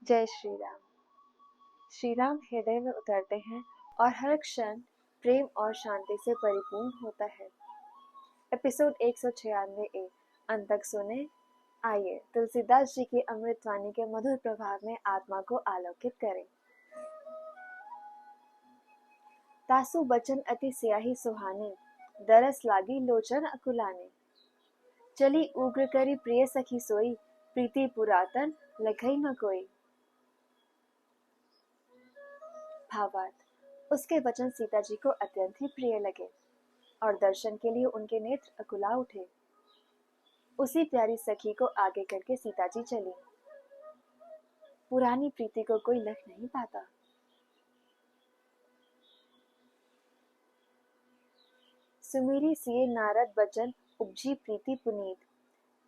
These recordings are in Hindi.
जय श्री राम। श्री राम हृदय में उतरते हैं और हर क्षण प्रेम और शांति से परिपूर्ण होता है। एपिसोड 196 अंत तक सुने। आइए तुलसीदास जी की अमृतवाणी के मधुर प्रभाव में आत्मा को आलोकित करें। तासु बचन अति स्याही सुहाने, दरस लागी लोचन अकुलाने। चली उग्र करी प्रिय सखी सोई, प्रीति पुरातन लखई न कोई। भावार्थ, उसके वचन सीता जी को अत्यंत ही प्रिय लगे और दर्शन के लिए उनके नेत्र अकुला उठे। उसी प्यारी सखी को आगे करके सीता जी चली। पुरानी प्रीति को कोई लख नहीं पाता। सुमेरी सिए नारद बचन, उपजी प्रीति पुनीत।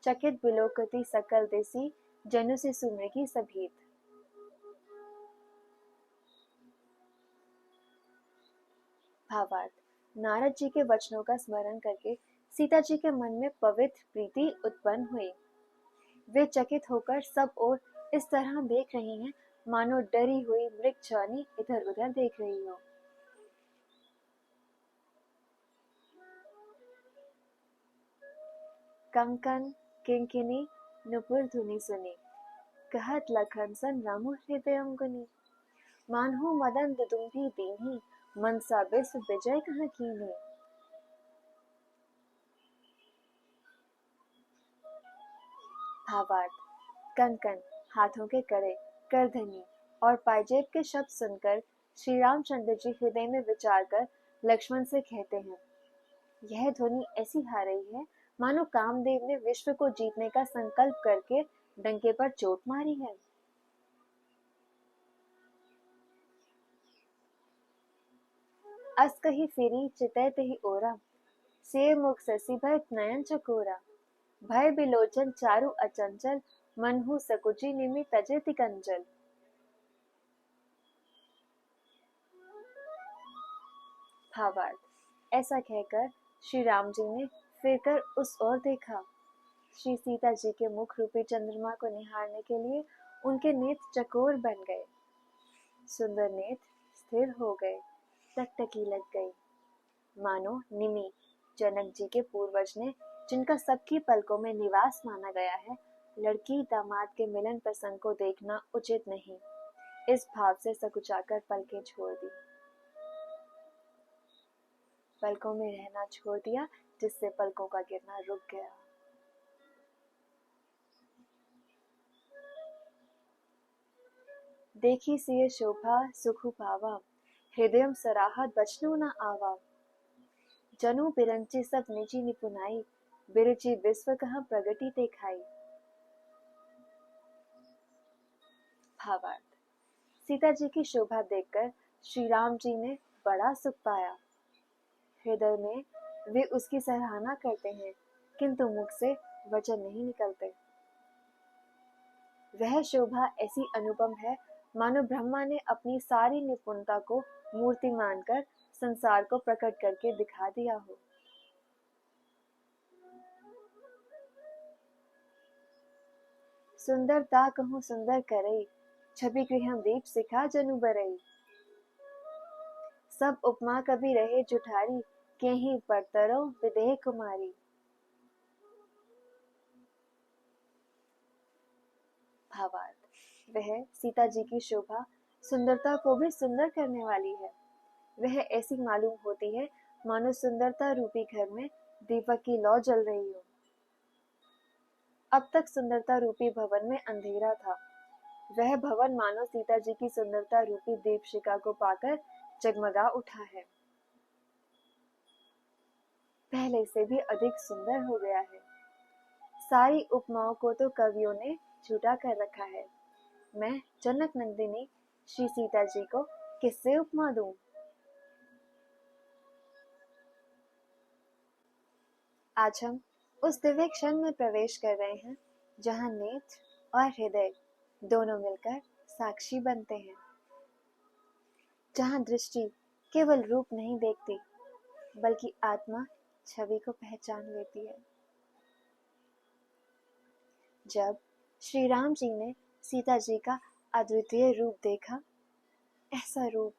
चकित बिलोकति सकल देसी, जनु से सुमृगी सभीत। भावार्थ, नारद जी के वचनों का स्मरण करके सीता जी के मन में पवित्र प्रीति उत्पन्न हुई। वे चकित होकर सब ओर इस तरह देख रही हैं मानो डरी हुई मृगछानी इधर उधर देख रही हो। कंकन किंकिनी नुपुर धुनि सुनी, कहत लखन सन रामु हृदय गुनी। मानहु मदन दुदुम्भी दीन्ही, मनसा विश्व विजय कहाँ कीन्ही। भावार्थ, कंकन हाथों के कड़े, करधनी और पायजेब के शब्द सुनकर श्री रामचंद्र जी हृदय में विचार कर लक्ष्मण से कहते हैं, यह ध्वनि ऐसी आ रही है मानो कामदेव ने विश्व को जीतने का संकल्प करके डंके पर चोट मारी है। अस कही फिरी चितै तहि ओरा, से मुख ससी भय नयन चकोरा। भय बिलोचन चारु अचंचल, मनहु सकुची निमि तजे तिकंजल। भावार्थ, ऐसा कहकर श्री राम जी ने फिरकर उस ओर देखा। श्री सीता जी के मुख रूपी चंद्रमा को निहारने के लिए उनके नेत्र चकोर बन गए। सुंदर नेत्र स्थिर हो गए, टकटकी लग गई। मानो निमि, जनक जी के पूर्वज ने जिनका सबकी पलकों में निवास माना गया है, लड़की दामाद के मिलन प्रसंग को देखना उचित नहीं, इस भाव से सकुचाकर पलकें छोड़ दी। पलकों में रहना छोड़ दिया, जिससे पलकों का गिरना रुक गया। देखी सिय शोभा सुखु पावा, हृदयम सराहत बचनु न आवा। जनु बिरंची सब निजी निपुनाई, बिरची विश्व कहाँ प्रगति दिखाई। भावार्थ, सीता जी की शोभा देखकर श्री राम जी ने बड़ा सुख पाया। हृदय में वे उसकी सराहना करते हैं, किंतु मुख से वचन नहीं निकलते। वह शोभा ऐसी अनुपम है मानो ब्रह्मा ने अपनी सारी निपुणता को मूर्ति मानकर संसार को प्रकट करके दिखा दिया हो। सुंदरता कहूँ सुंदर करई, छवि गृहम दीप सिखा जनु बरई। सब उपमा कभी रहे जुठारी, केहि परतरो विदेह कुमारी। भावार्थ, वह सीता जी की शोभा सुंदरता को भी सुंदर करने वाली है। वह ऐसी मालूम होती है मानो सुंदरता रूपी घर में दीपक की लौ जल रही हो। अब तक सुंदरता रूपी भवन में अंधेरा था, वह भवन मानो सीता जी की सुंदरता रूपी दीपशिखा को पाकर जगमगा उठा है। पहले से भी अधिक सुंदर हो गया है। सारी उपमाओं को तो कवियों ने झूठा कर रखा है। मैं जनक नंदिनी श्री सीता जी को किससे उपमा दूं? आज हम उस दिव्य क्षण में प्रवेश कर रहे हैं जहां नेत्र और हृदय दोनों मिलकर साक्षी बनते हैं, जहां दृष्टि केवल रूप नहीं देखती बल्कि आत्मा छवि को पहचान लेती है। जब श्री राम जी ने सीता जी का अद्वितीय रूप देखा, ऐसा रूप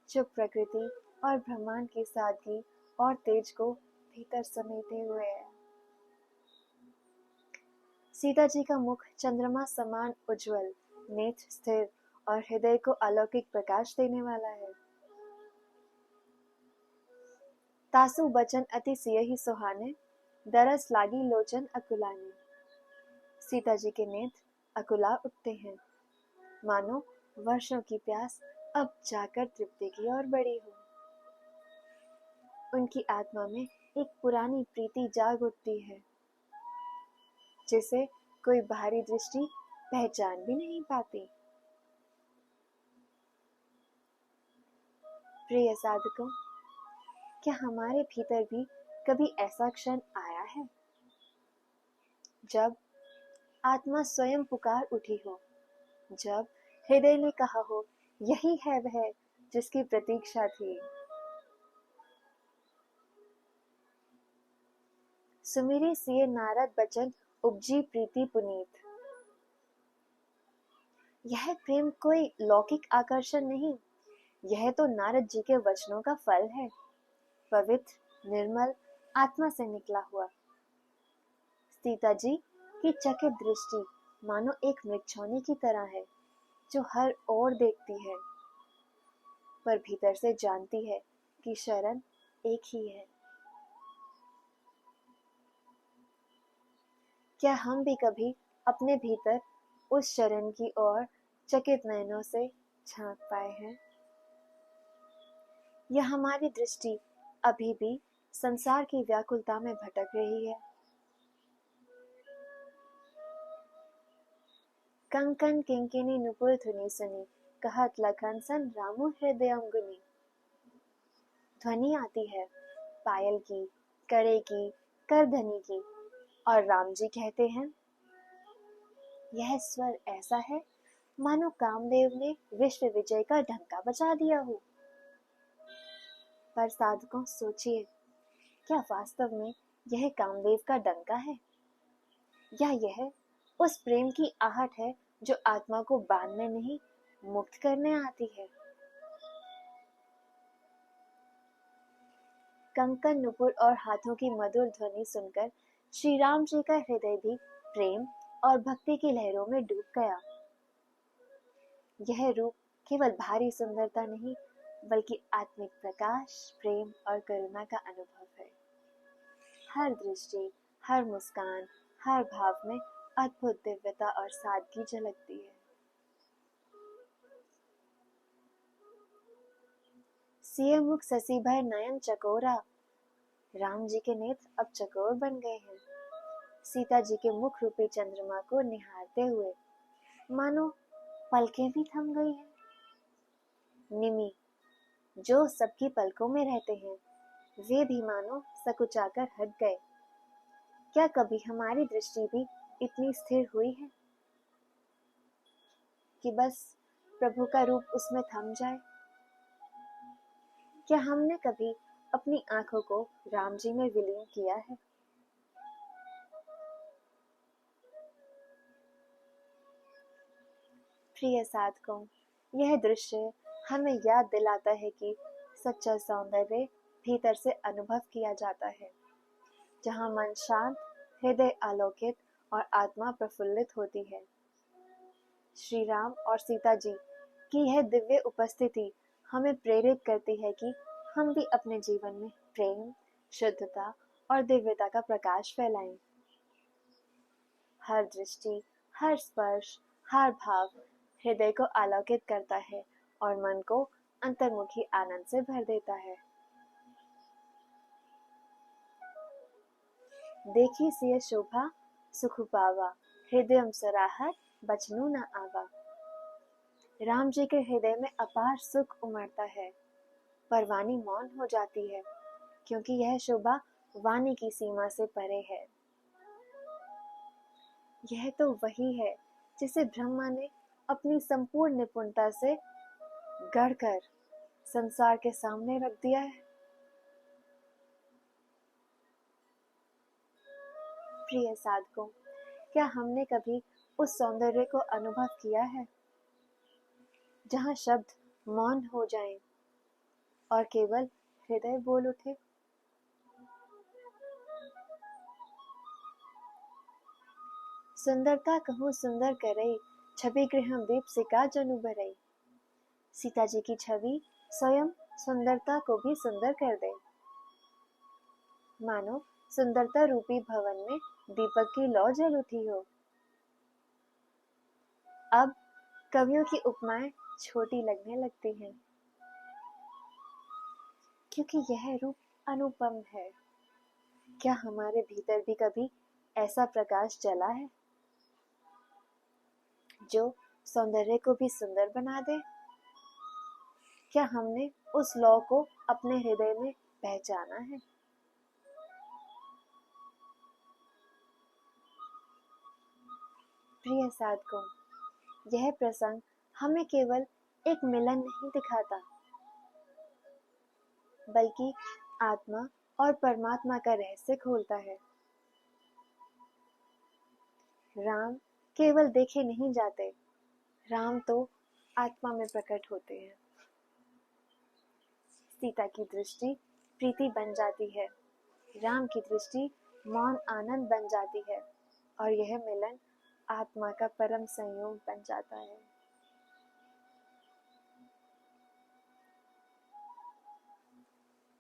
जो प्रकृति और ब्रह्मांड की सादगी और तेज को भीतर समेटे हुए है। सीता जी का मुख चंद्रमा समान उज्जवल, नेत्र स्थिर और हृदय को अलौकिक प्रकाश देने वाला है। तासु बचन अति सियहि सुहाने, दरस लागी लोचन अकुलाने। सीता जी के नेत्र अकुला उठते हैं, मानो वर्षों की प्यास अब जाकर तृप्ति की ओर बढ़ी हो। उनकी आत्मा में एक पुरानी प्रीति जाग उठती है, जिसे कोई बाहरी दृष्टि पहचान भी नहीं पाती। प्रिय साधकों, क्या हमारे भीतर भी कभी ऐसा क्षण आया है जब आत्मा स्वयं पुकार उठी हो, जब हृदय ने कहा हो, यही है वह जिसकी प्रतीक्षा थी। सुमिरे सिए नारद बचन उपजी प्रीति पुनीत। यह प्रेम कोई लौकिक आकर्षण नहीं, यह तो नारद जी के वचनों का फल है, पवित्र निर्मल आत्मा से निकला हुआ। सीता जी की चकित दृष्टि मानो एक मृगछौनी की तरह है, जो हर ओर देखती है, पर भीतर से जानती है कि शरण एक ही है। क्या हम भी कभी अपने भीतर उस शरण की ओर चकित नयनों से झांक पाए हैं, या हमारी दृष्टि अभी भी संसार की व्याकुलता में भटक रही है? कंकन किंकिनी नुपुर धुनि सुनी, कहत लखन सन रामु हृदय गुनी। ध्वनि आती है पायल की, कड़े की, करधनी की, और राम जी कहते हैं, यह स्वर ऐसा है मानो कामदेव ने विश्व विजय का डंका बजा दिया हो। पर साधकों, सोचिए, क्या वास्तव में यह कामदेव का डंका है, या यह उस प्रेम की आहट है जो आत्मा को बांधने नहीं मुक्त करने आती है? कंकन नुपुर और हाथों की मधुर ध्वनि सुनकर श्री राम जी का हृदय भी प्रेम और भक्ति की लहरों में डूब गया। यह रूप केवल भारी सुंदरता नहीं, बल्कि आत्मिक प्रकाश, प्रेम और करुणा का अनुभव है। हर दृष्टि, हर मुस्कान, हर भाव में अद्भुत दिव्यता और सादगी झलकती है। सिए मुख ससी भय नयन चकोरा। राम जी के नेत्र अब चकोर बन गए हैं, सीता जी के मुख रूपी चंद्रमा को निहारते हुए, मानो पलकें भी थम गई हैं। निमि, जो सबकी पलकों में रहते हैं, वे भी मानो सकुचाकर हट गए। क्या कभी हमारी दृष्टि भी इतनी स्थिर हुई है कि बस प्रभु का रूप उसमें थम जाए? क्या हमने कभी अपनी आंखों को राम जी में विलीन किया है? प्रिय साधकों, यह दृश्य हमें याद दिलाता है कि सच्चा सौंदर्य भीतर से अनुभव किया जाता है, जहाँ मन शांत, हृदय आलोकित और आत्मा प्रफुल्लित होती है। श्री राम और सीता जी की यह दिव्य उपस्थिति हमें प्रेरित करती है कि हम भी अपने जीवन में प्रेम, शुद्धता और दिव्यता का प्रकाश फैलाएं। हर दृष्टि, हर स्पर्श, हर भाव हृदय को आलोकित करता है और मन को अंतर्मुखी आनंद से भर देता है। देखी सिय शोभा सुख पावा, हृदय सराहत बचनु न आवा। राम जी के हृदय में अपार सुख उमड़ता है, पर वाणी मौन हो जाती है, क्योंकि यह शोभा वाणी की सीमा से परे है। यह तो वही है जिसे ब्रह्मा ने अपनी संपूर्ण निपुणता से गढ़कर संसार के सामने रख दिया है। प्रिय साधकों, क्या हमने कभी उस सौंदर्य को अनुभव किया है? जहाँ शब्द मौन हो जाएं और केवल हृदय बोल उठे। सुंदरता कहूँ सुंदर करई, छवि गृहम दीप सिका जनु भरई। सीता जी की छवि स्वयं सुंदरता को भी सुंदर कर दे, मानो सुंदरता रूपी भवन में दीपक की लौ जल उठी हो। अब कवियों की उपमाएं छोटी लगने लगती हैं, क्योंकि यह रूप अनुपम है। क्या हमारे भीतर भी कभी ऐसा प्रकाश जला है जो सौंदर्य को भी सुंदर बना दे? क्या हमने उस लौ को अपने हृदय में पहचाना है? प्रिय साधकों, यह प्रसंग हमें केवल एक मिलन नहीं दिखाता, बल्कि आत्मा और परमात्मा का रहस्य खोलता है। राम केवल देखे नहीं जाते, राम तो आत्मा में प्रकट होते हैं। सीता की दृष्टि प्रीति बन जाती है, राम की दृष्टि मौन आनंद बन जाती है, और यह मिलन आत्मा का परम संयोग बन जाता है।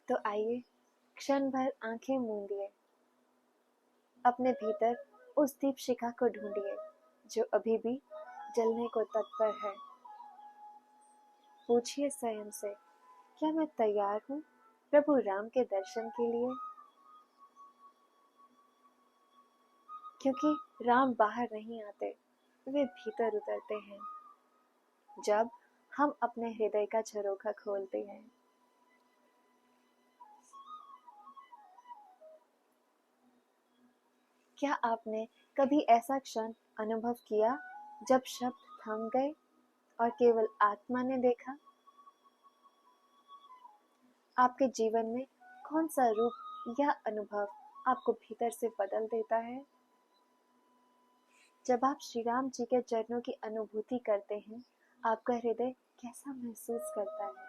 तो आइए क्षण भर आंखें मूंदिए, अपने भीतर उस दीप शिखा को ढूंढिए जो अभी भी जलने को तत्पर है। पूछिए स्वयं से, क्या मैं तैयार हूँ प्रभु राम के दर्शन के लिए? क्योंकि राम बाहर नहीं आते, वे भीतर उतरते हैं जब हम अपने हृदय का झरोखा खोलते हैं। क्या आपने कभी ऐसा क्षण अनुभव किया जब शब्द थम गए और केवल आत्मा ने देखा? आपके जीवन में कौन सा रूप या अनुभव आपको भीतर से बदल देता है? जब आप श्री राम जी के चरणों की अनुभूति करते हैं, आपका हृदय कैसा महसूस करता है?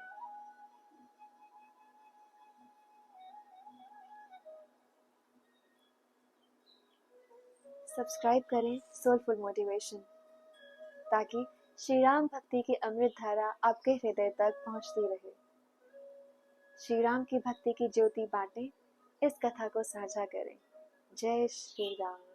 सब्सक्राइब करें सोलफुल मोटिवेशन, ताकि श्री राम भक्ति की अमृत धारा आपके हृदय तक पहुंचती रहे। श्री राम की भक्ति की ज्योति बांटें, इस कथा को साझा करें। जय श्री राम।